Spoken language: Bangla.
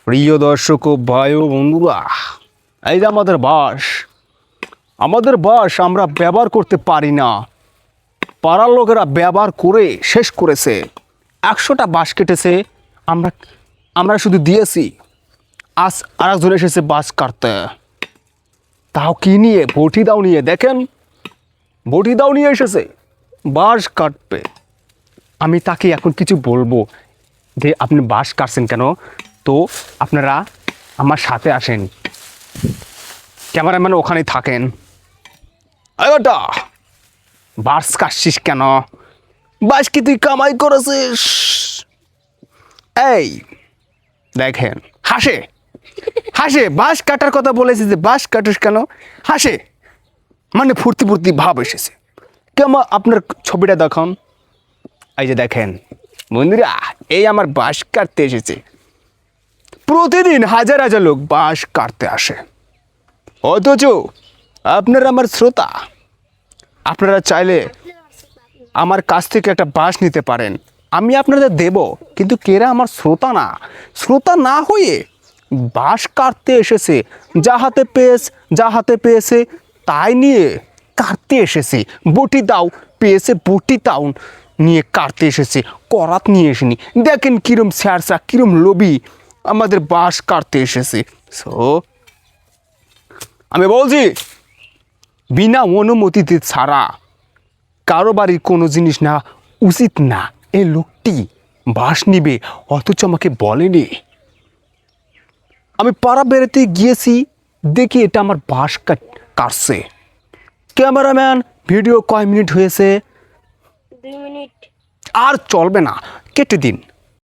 প্রিয় দর্শক ও ভাই ও বন্ধুরা, এই যে আমাদের বাঁশ আমরা ব্যবহার করতে পারি না। পাড়ার লোকেরা ব্যবহার করে শেষ করেছে। 100টা বাঁশ কেটেছে, আমরা আমরা শুধু দিয়েছি। আজ আরেকজন এসেছে বাঁশ কাটতে, তাও কি নিয়ে? বটি দাও নিয়ে। দেখেন, বটি দাও নিয়ে এসেছে, বাঁশ কাটবে। আমি তাকে এখন কিছু বলবো যে আপনি বাঁশ কাটছেন কেন, তো আপনারা আমার সাথে আসেন, ক্যামেরাম্যান ওখানেই থাকেন। ওটা বাঁশ কাটছিস কেন? বাঁশ কি তুই কামাই করেছিস? এই দেখেন, হাসে হাসে বাঁশ কাটার কথা বলেছি, যে বাঁশ কাটিস কেন হাসে, মানে ফুর্তি ফুর্তি ভাব এসেছে। কেমন আপনার ছবিটা দেখান। এই যে দেখেন বন্ধুরা, এই আমার বাঁশ কাটতে এসেছে। প্রতিদিন হাজার হাজার লোক বাঁশ কাটতে আসে, অথচ আপনারা আমার শ্রোতা, আপনারা চাইলে আমার কাছ থেকে একটা বাঁশ নিতে পারেন, আমি আপনাদের দেব। কিন্তু কেরা আমার শ্রোতা না, শ্রোতা না হয়ে বাঁশ কাটতে এসেছে। যা হাতে পেয়েছে তাই নিয়ে কাটতে এসেছে। বটি দাও পেয়েছে, বটি দাও নিয়ে কাটতে এসেছে, করাত নিয়ে এসেনি। দেখেন কিরম স্যারসা, কিরম লোভী আমাদের বাঁশ কাটতে এসেছে। সো আমি বলছি, বিনা অনুমতিতে ছাড়া কারো বাড়ির কোনো জিনিস না উচিত না। এই লোকটি বাঁশ নিবে, অথচ আমাকে বলেনি। আমি পাড়া বেড়াতে গিয়েছি, দেখি এটা আমার বাঁশ কাটছে। ক্যামেরাম্যান, ভিডিও কয় মিনিট হয়েছে? 2 মিনিট। আর চলবে না, কেটে দিন।